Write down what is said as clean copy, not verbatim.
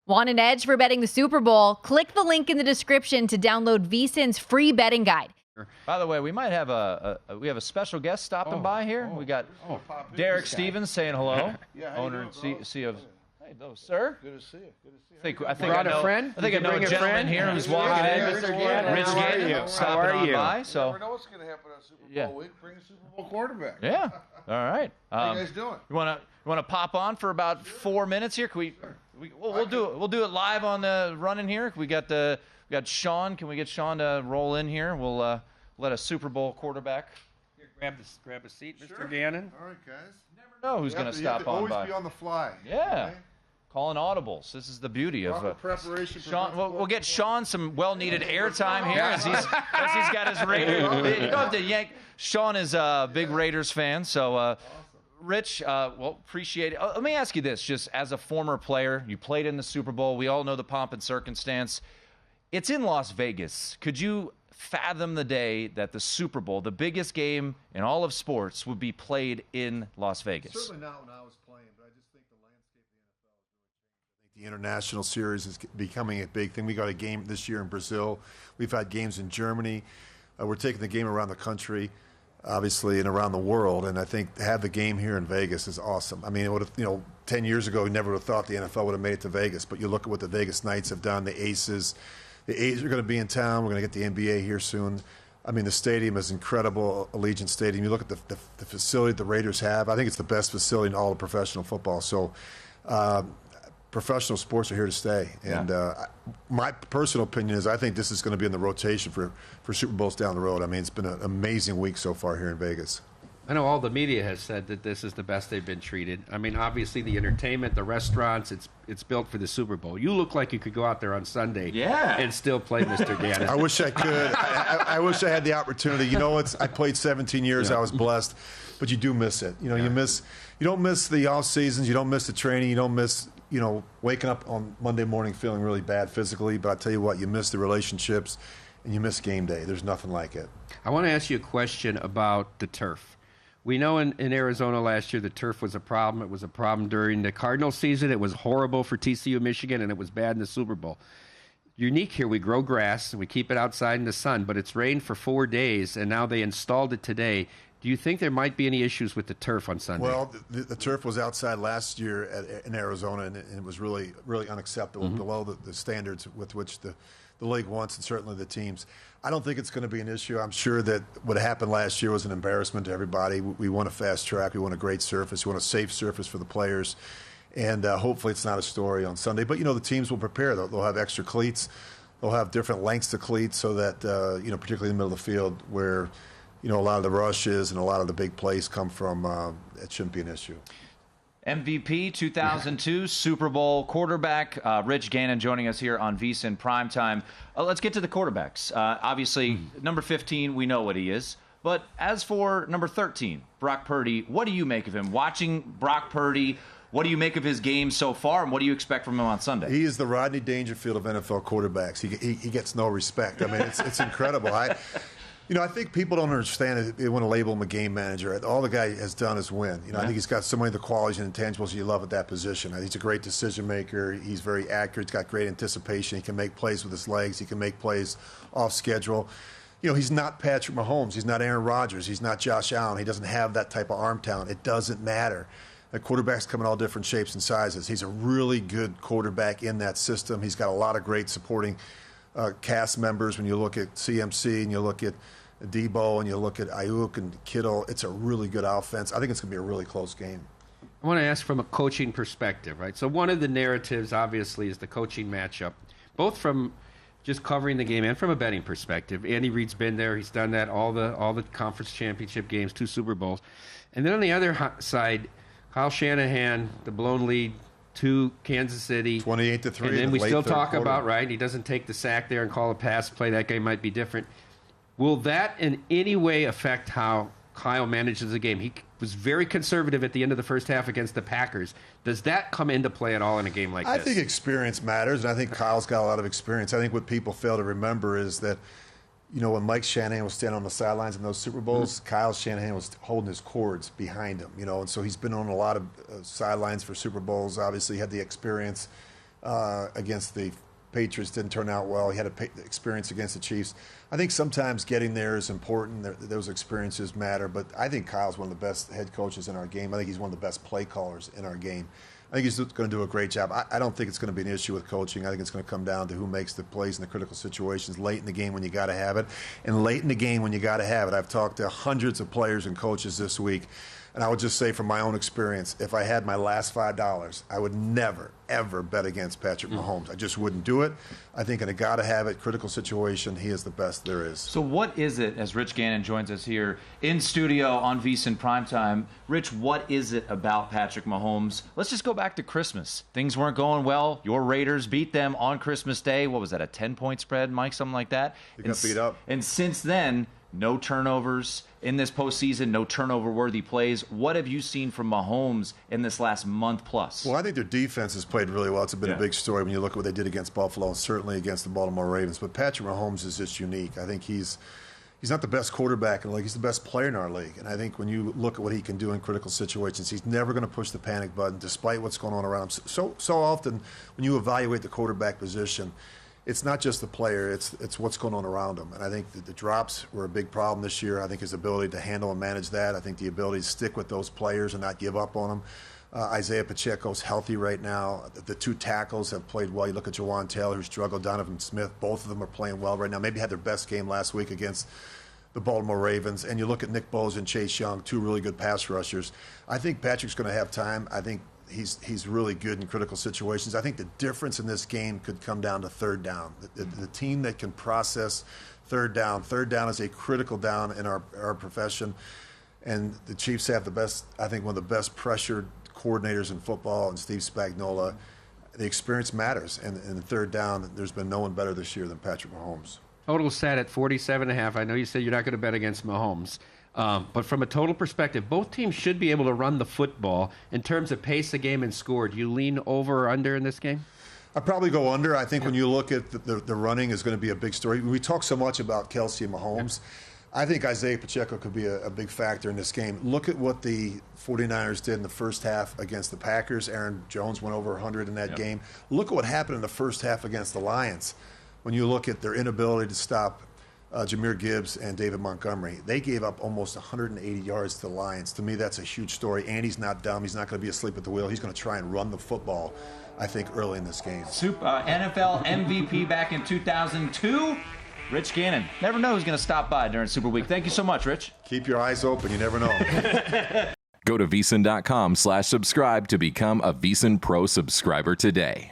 Want an edge for betting the Super Bowl? Click the link in the description to download VSiN's free betting guide. By the way, we might have a special guest stopping by here. We got Derek Stevens saying hello. Yeah, owner and CEO of. Hey, hello, sir. Good to see you. I think I know a gentleman here who's walking in. Mr. Gannon. Rich Gannon stopping on by. So You never know what's going to happen on Super Bowl week. Bring a Super Bowl quarterback. Yeah. All right. How you guys doing? You want to pop on for about 4 minutes here? Can we'll do it live on the running here. We got Sean. Can we get Sean to roll in here? We'll let a Super Bowl quarterback. Here, grab a seat, Mr. Gannon. All right, guys. Never know who's going to stop on by. Always be on the fly. Yeah. Okay? Calling audibles. This is the beauty of preparation. Sean. We'll get Sean some well-needed airtime here as he's got his Raiders. You don't have to yank. Sean is a big Raiders fan, so Rich, appreciate it. Let me ask you this: just as a former player, you played in the Super Bowl. We all know the pomp and circumstance. It's in Las Vegas. Could you fathom the day that the Super Bowl, the biggest game in all of sports, would be played in Las Vegas? Certainly not when I was playing, but I just think the landscape of the NFL has really changed. I think the international series is becoming a big thing. We got a game this year in Brazil. We've had games in Germany. We're taking the game around the country, obviously, and around the world. And I think to have the game here in Vegas is awesome. I mean, it would have, 10 years ago, we never would have thought the NFL would have made it to Vegas. But you look at what the Vegas Knights have done, the Aces. The A's are going to be in town. We're going to get the NBA here soon. I mean, the stadium is incredible, Allegiant Stadium. You look at the facility the Raiders have. I think it's the best facility in all of professional football. So professional sports are here to stay. And my personal opinion is I think this is going to be in the rotation for Super Bowls down the road. I mean, it's been an amazing week so far here in Vegas. I know all the media has said that this is the best they've been treated. I mean, obviously the entertainment, the restaurants, it's built for the Super Bowl. You look like you could go out there on Sunday and still play Mr. Gannon. I wish I could. I wish I had the opportunity. I played 17 years. I was blessed. But you do miss it. You don't miss the off seasons. You don't miss the training. You don't miss, waking up on Monday morning feeling really bad physically. But I tell you what, you miss the relationships and you miss game day. There's nothing like it. I want to ask you a question about the turf. We know in Arizona last year the turf was a problem. It was a problem during the Cardinal season. It was horrible for TCU Michigan, and it was bad in the Super Bowl. Unique here, we grow grass, and we keep it outside in the sun, but it's rained for 4 days, and now they installed it today. Do you think there might be any issues with the turf on Sunday? Well, the turf was outside last year in Arizona, and it was really, really unacceptable, below the standards with which the league wants, and certainly the teams. I don't think it's going to be an issue. I'm sure that what happened last year was an embarrassment to everybody. We want a fast track. We want a great surface. We want a safe surface for the players. And hopefully it's not a story on Sunday. But, the teams will prepare. They'll have extra cleats. They'll have different lengths of cleats so that, particularly in the middle of the field where, a lot of the rushes and a lot of the big plays come from, it shouldn't be an issue. MVP 2002 Super Bowl quarterback Rich Gannon joining us here on VSiN PrimeTime. Let's get to the quarterbacks. Obviously, number 15, we know what he is. But as for number 13, Brock Purdy, what do you make of him? Watching Brock Purdy, what do you make of his game so far, and what do you expect from him on Sunday? He is the Rodney Dangerfield of NFL quarterbacks. He gets no respect. I mean, it's incredible. I think people don't understand it. They want to label him a game manager. All the guy has done is win. I think he's got so many of the qualities and intangibles you love at that position. He's a great decision maker. He's very accurate. He's got great anticipation. He can make plays with his legs. He can make plays off schedule. He's not Patrick Mahomes. He's not Aaron Rodgers. He's not Josh Allen. He doesn't have that type of arm talent. It doesn't matter. The quarterbacks come in all different shapes and sizes. He's a really good quarterback in that system. He's got a lot of great supporting cast members. When you look at CMC and you look at Debo and you look at Ayuk and Kittle, it's a really good offense. I think it's going to be a really close game. I want to ask from a coaching perspective, right? So one of the narratives, obviously, is the coaching matchup, both from just covering the game and from a betting perspective. Andy Reid's been there. He's done that, all the conference championship games, 2 Super Bowls. And then on the other side, Kyle Shanahan, the blown lead to Kansas City. 28-3. And then we still talk about, right, he doesn't take the sack there and call a pass play. That game might be different. Will that in any way affect how Kyle manages the game? He was very conservative at the end of the first half against the Packers. Does that come into play at all in a game like this? I think experience matters, and I think Kyle's got a lot of experience. I think what people fail to remember is that, when Mike Shanahan was standing on the sidelines in those Super Bowls, Kyle Shanahan was holding his cords behind him, and so he's been on a lot of sidelines for Super Bowls. Obviously, he had the experience against the Patriots didn't turn out well. He had experience against the Chiefs. I think sometimes getting there is important. Those experiences matter. But I think Kyle's one of the best head coaches in our game. I think he's one of the best play callers in our game. I think he's going to do a great job. I don't think it's going to be an issue with coaching. I think it's going to come down to who makes the plays in the critical situations late in the game when you got to have it. And late in the game when you got to have it. I've talked to hundreds of players and coaches this week. And I would just say from my own experience, if I had my last $5, I would never, ever bet against Patrick Mahomes. I just wouldn't do it. I think in a gotta-have-it critical situation, he is the best there is. So what is it, as Rich Gannon joins us here in studio on VSiN PrimeTime, Rich, what is it about Patrick Mahomes? Let's just go back to Christmas. Things weren't going well. Your Raiders beat them on Christmas Day. What was that, a 10-point spread, Mike, something like that? They got beat up. And since then, no turnovers in this postseason, no turnover-worthy plays. What have you seen from Mahomes in this last month plus? Well, I think their defense has played really well. It's been a big story when you look at what they did against Buffalo and certainly against the Baltimore Ravens. But Patrick Mahomes is just unique. I think he's not the best quarterback in the league. He's the best player in our league. And I think when you look at what he can do in critical situations, he's never going to push the panic button despite what's going on around him. So often when you evaluate the quarterback position, it's not just the player, it's what's going on around him. And I think the drops were a big problem this year. I think his ability to handle and manage that. I think the ability to stick with those players and not give up on them. Isaiah Pacheco's healthy right now. The two tackles have played well. You look at Jawan Taylor, who struggled, Donovan Smith. Both of them are playing well right now. Maybe had their best game last week against the Baltimore Ravens. And you look at Nick Bosa and Chase Young, two really good pass rushers. I think Patrick's going to have time. I think he's really good in critical situations. I think the difference in this game could come down to third down. The team that can process third down is a critical down in our profession. And the Chiefs have the best, I think, one of the best pressured coordinators in football, and Steve Spagnuolo. The experience matters. And in the third down, there's been no one better this year than Patrick Mahomes. Total set at 47.5. I know you said you're not going to bet against Mahomes. But from a total perspective, both teams should be able to run the football. In terms of pace of game and score, do you lean over or under in this game? I'd probably go under. I think when you look at the running is going to be a big story. We talk so much about Kelsey and Mahomes. I think Isaiah Pacheco could be a big factor in this game. Look at what the 49ers did in the first half against the Packers. Aaron Jones went over 100 in that game. Look at what happened in the first half against the Lions. When you look at their inability to stop Jahmyr Gibbs and David Montgomery, they gave up almost 180 yards to the Lions. To me, that's a huge story. Andy's not dumb. He's not going to be asleep at the wheel. He's going to try and run the football, I think, early in this game. NFL MVP back in 2002, Rich Gannon. Never know who's going to stop by during Super Week. Thank you so much, Rich. Keep your eyes open. You never know. Go to VSiN.com/subscribe to become a VSiN Pro subscriber today.